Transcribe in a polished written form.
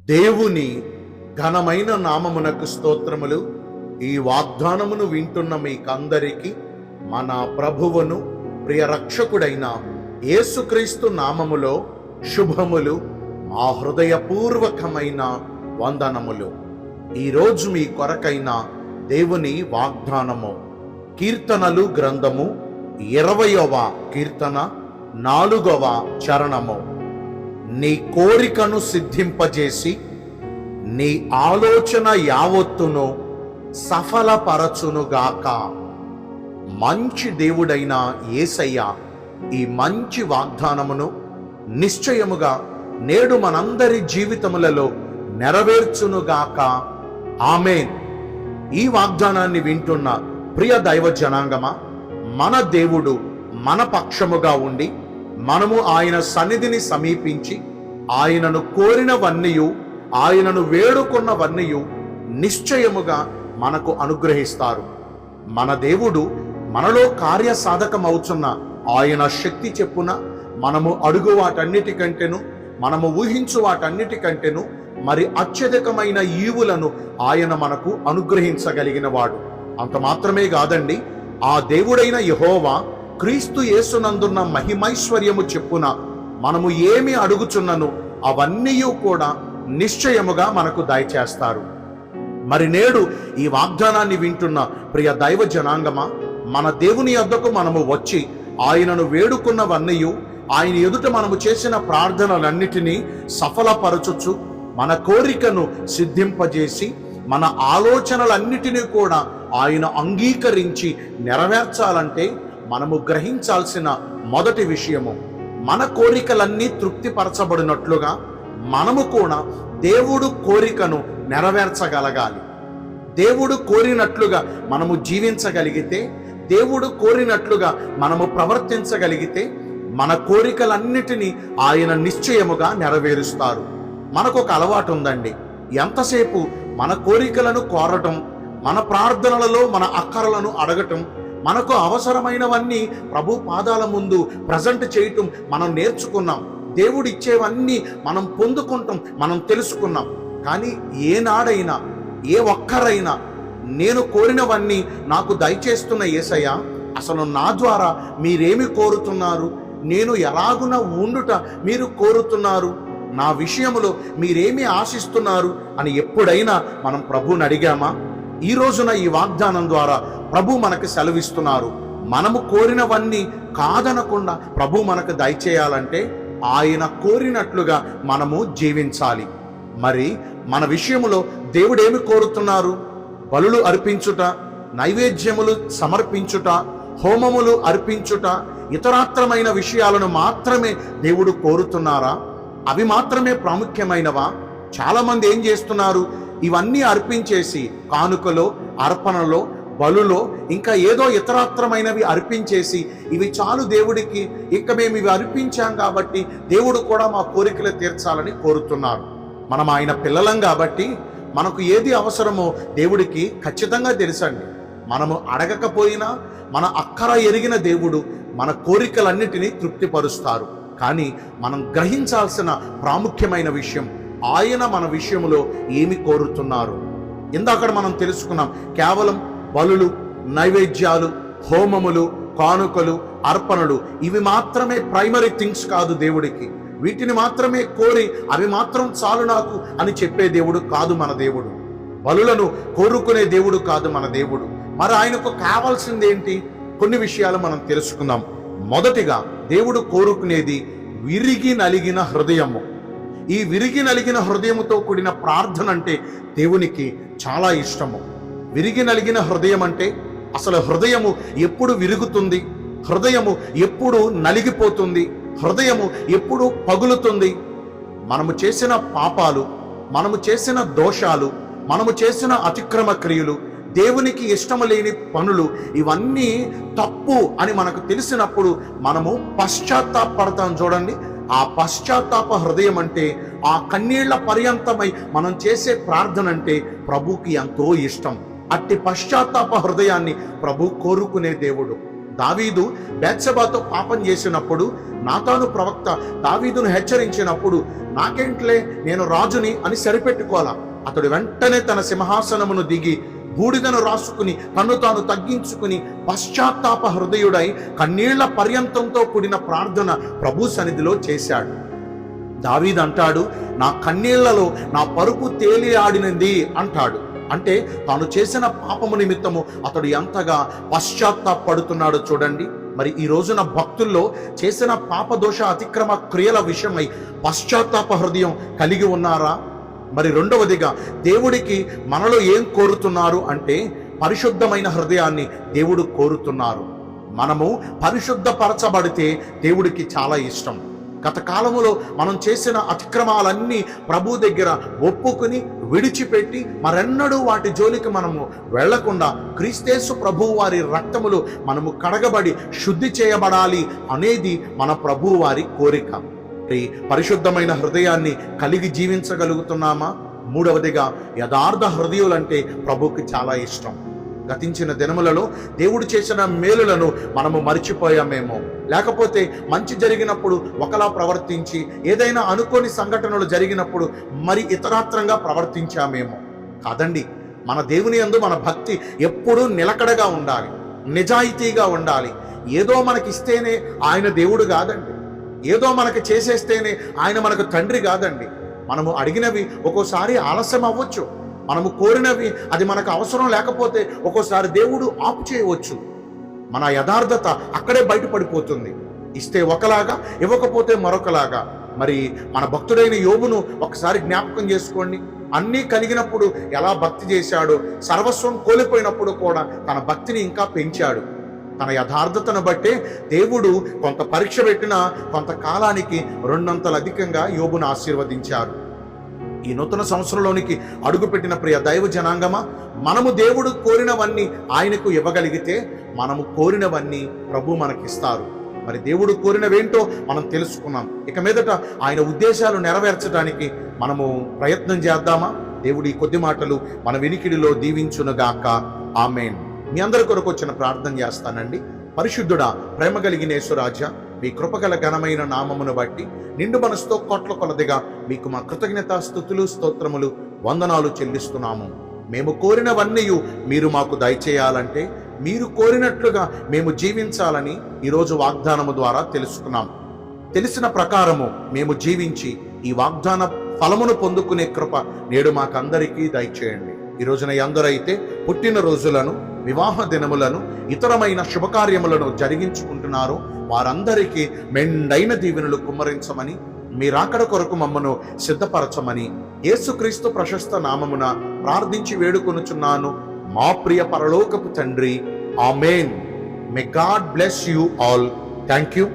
దేవుని ఘనమైన నామమునకు స్తోత్రములు. ఈ వాగ్దానమును వింటున్న మీకందరికీ మన ప్రభువును ప్రియ రక్షకుడైన యేసుక్రీస్తు నామములో శుభములు, మా హృదయపూర్వకమైన వందనములు. ఈరోజు మీ కొరకైన దేవుని వాగ్దానము కీర్తనలు గ్రంథము 20వ కీర్తన 4వ చరణము. నీ కోరికను సిద్ధింపజేసి నీ ఆలోచన యావత్తును సఫలపరచునుగాక. మంచి దేవుడైన యేసయ్య ఈ మంచి వాగ్దానమును నిశ్చయముగా నేడు మనందరి జీవితములలో నెరవేర్చునుగాక. ఆమేన్. ఈ వాగ్దానాన్ని వింటున్న ప్రియ దైవ జనాంగమా, మన దేవుడు మన పక్షముగా ఉండి మనము ఆయన సన్నిధిని సమీపించి ఆయనను కోరినవన్నీయు ఆయనను వేడుకున్నవన్నీయు నిశ్చయముగా మనకు అనుగ్రహిస్తారు. మన దేవుడు మనలో కార్యసాధకమవుతున్న ఆయన శక్తి చెప్పున మనము అడుగు వాటన్నిటికంటేను, మనము ఊహించు వాటన్నిటికంటేను మరి అత్యధికమైన ఈవులను ఆయన మనకు అనుగ్రహించగలిగిన వాడు. అంత మాత్రమే కాదండి, ఆ దేవుడైన యెహోవా క్రీస్తు యేసునందున్న మహిమైశ్వర్యము చెప్పున మనము ఏమి అడుగుచున్నను అవన్నీ కూడా నిశ్చయముగా మనకు దయచేస్తారు. మరి నేడు ఈ వాగ్దానాన్ని వింటున్న ప్రియ దైవ జనాంగమా, మన దేవుని యొద్దకు మనము వచ్చి ఆయనను వేడుకున్నవన్నీ, ఆయన ఎదుట మనము చేసిన ప్రార్థనలన్నిటినీ సఫలపరచుచు మన కోరికను సిద్ధింపజేసి మన ఆలోచనలన్నిటినీ కూడా ఆయన అంగీకరించి నెరవేర్చాలంటే మనము గ్రహించాల్సిన మొదటి విషయము, మన కోరికలన్నీ తృప్తిపరచబడినట్లుగా మనము కూడా దేవుడు కోరికను నెరవేర్చగలగాలి. దేవుడు కోరినట్లుగా మనము జీవించగలిగితే, దేవుడు కోరినట్లుగా మనము ప్రవర్తించగలిగితే మన కోరికలన్నిటినీ ఆయన నిశ్చయముగా నెరవేరుస్తారు. మనకు ఒక అలవాటు ఉందండి, ఎంతసేపు మన కోరికలను కోరటం, మన ప్రార్థనలలో మన అక్కరలను అడగటం, మనకు అవసరమైనవన్నీ ప్రభు పాదాల ముందు ప్రజెంట్ చేయటం మనం నేర్చుకున్నాం. దేవుడు ఇచ్చేవన్నీ మనం పొందుకుంటాం, మనం తెలుసుకున్నాం. కానీ ఏనాడైనా ఏ ఒక్కరైనా నేను కోరినవన్నీ నాకు దయచేస్తున్న యేసయ్య, అసలు నా ద్వారా మీరేమి కోరుతున్నారు, నేను ఎలాగున ఉండుట మీరు కోరుతున్నారు, నా విషయంలో మీరేమి ఆశిస్తున్నారు అని ఎప్పుడైనా మనం ప్రభువుని అడిగామా? ఈ రోజున ఈ వాగ్దానం ద్వారా ప్రభు మనకు సెలవిస్తున్నారు, మనము కోరినవన్నీ కాదనకుండా ప్రభు మనకు దయచేయాలంటే ఆయన కోరినట్లుగా మనము జీవించాలి. మరి మన విషయములో దేవుడేమి కోరుతున్నారు? బలులు అర్పించుట, నైవేద్యములు సమర్పించుట, హోమములు అర్పించుట, ఇతరాత్రమైన విషయాలను మాత్రమే దేవుడు కోరుతున్నారా? అవి మాత్రమే ప్రాముఖ్యమైనవా? చాలామంది ఏం చేస్తున్నారు, ఇవన్నీ అర్పించేసి కానుకలో, అర్పణలో, బలులో ఇంకా ఏదో ఇతరాత్రమైనవి అర్పించేసి ఇవి చాలు దేవుడికి, ఇంకా మేము ఇవి అర్పించాం కాబట్టి దేవుడు కూడా మా కోరికలు తీర్చాలని కోరుతున్నారు. మనం ఆయన పిల్లలం కాబట్టి మనకు ఏది అవసరమో దేవుడికి ఖచ్చితంగా తెలుసండి. మనము అడగకపోయినా మన అక్కర ఎరిగిన దేవుడు మన కోరికలన్నిటినీ తృప్తిపరుస్తారు. కానీ మనం గ్రహించాల్సిన ప్రాముఖ్యమైన విషయం, ఆయన మన విషయంలో ఏమి కోరుతున్నారు. ఇందాక మనం తెలుసుకున్నాం, కేవలం బలులు, నైవేద్యాలు, హోమములు, కానుకలు, అర్పణలు ఇవి మాత్రమే ప్రైమరీ థింగ్స్ కాదు దేవుడికి. వీటిని మాత్రమే కోరి అవి మాత్రం చాలు నాకు అని చెప్పే దేవుడు కాదు మన దేవుడు. బలులను కోరుకునే దేవుడు కాదు మన దేవుడు. మరి ఆయనకు కావాల్సిందేంటి? కొన్ని విషయాలు మనం తెలుసుకుందాం. మొదటిగా దేవుడు కోరుకునేది విరిగి నలిగిన హృదయము. ఈ విరిగి నలిగిన హృదయముతో కూడిన ప్రార్థన అంటే దేవునికి చాలా ఇష్టము. విరిగి నలిగిన హృదయం అంటే అసలు హృదయము ఎప్పుడు విరుగుతుంది, హృదయము ఎప్పుడు నలిగిపోతుంది, హృదయము ఎప్పుడు పగులుతుంది? మనము చేసిన పాపాలు, మనము చేసిన దోషాలు, మనము చేసిన అతిక్రమ క్రియలు, దేవునికి ఇష్టము లేని పనులు ఇవన్నీ తప్పు అని మనకు తెలిసినప్పుడు మనము పశ్చాత్తాపడతాం. చూడండి, ఆ పశ్చాత్తాప హృదయం అంటే, ఆ కన్నీళ్ల పర్యంతమై మనం చేసే ప్రార్థన అంటే ప్రభుకి ఎంతో ఇష్టం. అట్టి పశ్చాత్తాప హృదయాన్ని ప్రభు కోరుకునే దేవుడు. దావీదు బేత్షెబాతో పాపం చేసినప్పుడు నాతాను ప్రవక్త దావీదును హెచ్చరించినప్పుడు నాకేంట్లే నేను రాజుని అని సరిపెట్టుకోవాలా. అతడు వెంటనే తన సింహాసనమును దిగి బూడిదను రాసుకుని తన్ను తాను తగ్గించుకుని పశ్చాత్తాప హృదయుడై కన్నీళ్ల పర్యంతంతో కూడిన ప్రార్థన ప్రభు సన్నిధిలో చేశాడు. దావీదు అంటాడు, నా కన్నీళ్లలో నా పరుపు తేలి ఆడినది అంటాడు. అంటే తాను చేసిన పాపము నిమిత్తము అతడు ఎంతగా పశ్చాత్తాపడుతున్నాడో చూడండి. మరి ఈ రోజున భక్తుల్లో చేసిన పాపదోష అతిక్రమ క్రియల విషయమై పశ్చాత్తాప హృదయం కలిగి ఉన్నారా? మరి రెండవదిగా దేవుడికి మనలో ఏం కోరుతున్నారు అంటే పరిశుద్ధమైన హృదయాన్ని దేవుడు కోరుతున్నారు. మనము పరిశుద్ధపరచబడితే దేవుడికి చాలా ఇష్టం. గత కాలములో మనం చేసిన అతిక్రమాలన్నీ ప్రభు దగ్గర ఒప్పుకుని విడిచిపెట్టి మరెన్నడూ వాటి జోలికి మనము వెళ్లకుండా క్రీస్తేసు ప్రభు వారి రక్తములు మనము కడగబడి శుద్ధి చేయబడాలి అనేది మన ప్రభు వారి కోరిక. పరిశుద్ధమైన హృదయాన్ని కలిగి జీవించగలుగుతున్నామా? మూడవదిగా యథార్థ హృదయులంటే ప్రభుకి చాలా ఇష్టం. గతించిన దినములలో దేవుడు చేసిన మేలులను మనము మర్చిపోయామేమో, లేకపోతే మంచి జరిగినప్పుడు ఒకలా ప్రవర్తించి ఏదైనా అనుకోని సంఘటనలు జరిగినప్పుడు మరి ఇతరాత్రంగా ప్రవర్తించామేమో. కాదండి, మన దేవుని యందు మన భక్తి ఎప్పుడూ నిలకడగా ఉండాలి, నిజాయితీగా ఉండాలి. ఏదో మనకిస్తేనే ఆయన దేవుడు కాదండి, ఏదో మనకు చేసేస్తేనే ఆయన మనకు తండ్రి కాదండి. మనము అడిగినవి ఒక్కోసారి ఆలస్యం అవ్వచ్చు, మనము కోరినవి అది మనకు అవసరం లేకపోతే ఒక్కోసారి దేవుడు ఆపు చేయవచ్చు. మన యథార్థత అక్కడే బయటపడిపోతుంది. ఇస్తే ఒకలాగా, ఇవ్వకపోతే మరొకలాగా. మరి మన భక్తుడైన యోబును ఒకసారి జ్ఞాపకం చేసుకోండి. అన్నీ కలిగినప్పుడు ఎలా భక్తి చేశాడో, సర్వస్వం కోల్పోయినప్పుడు కూడా తన భక్తిని ఇంకా పెంచాడు. తన యథార్థతను బట్టే దేవుడు కొంత పరీక్ష పెట్టినా కొంతకాలానికి 2 అధికంగా యోబును ఆశీర్వదించారు. ఈ నూతన సంవత్సరంలోనికి అడుగుపెట్టిన ప్రియ దైవ జనాంగమా, మనము దేవుడు కోరినవన్నీ ఆయనకు ఇవ్వగలిగితే మనము కోరినవన్నీ ప్రభు మనకిస్తారు. మరి దేవుడు కోరినవేంటో మనం తెలుసుకున్నాం. ఇక మీదట ఆయన ఉద్దేశాలు నెరవేర్చడానికి మనము ప్రయత్నం చేద్దామా? దేవుడి కొద్ది మాటలు మన వినికిడిలో దీవించునుగాక. ఆమేన్. మీ అందరి కొరకు వచ్చిన ప్రార్థన చేస్తానండి. పరిశుద్ధుడా, ప్రేమ కలిగిన యేసురాజా, మీ కృపగల ఘనమైన నామమును బట్టి నిండు మనసుతో కోట్ల కొలదిగా మీకు మా కృతజ్ఞత స్తుతులు స్తోత్రములు వందనాలు చెల్లిస్తున్నాము. మేము కోరినవన్నీ మీరు మాకు దయచేయాలంటే మీరు కోరినట్లుగా మేము జీవించాలని ఈరోజు వాగ్దానము ద్వారా తెలుసుకున్నాం. తెలిసిన ప్రకారము మేము జీవించి ఈ వాగ్దాన ఫలమును పొందుకునే కృప నేడు మాకందరికీ దయచేయండి. ఈ రోజున ఎందరైతే పుట్టిన రోజులను, వివాహ దినములను, ఇతరమైన శుభకార్యములను జరిగించుకుంటున్నారో వారందరికీ మెండైన దీవెనలు కుమ్మరించమని, మీ రాకడ కొరకు మమ్మను సిద్ధపరచమని యేసుక్రీస్తు ప్రశస్త నామమున ప్రార్థించి వేడుకొనుచున్నాను మా ప్రియ పరలోకపు తండ్రి. ఆమేన్. May God bless you all. Thank you.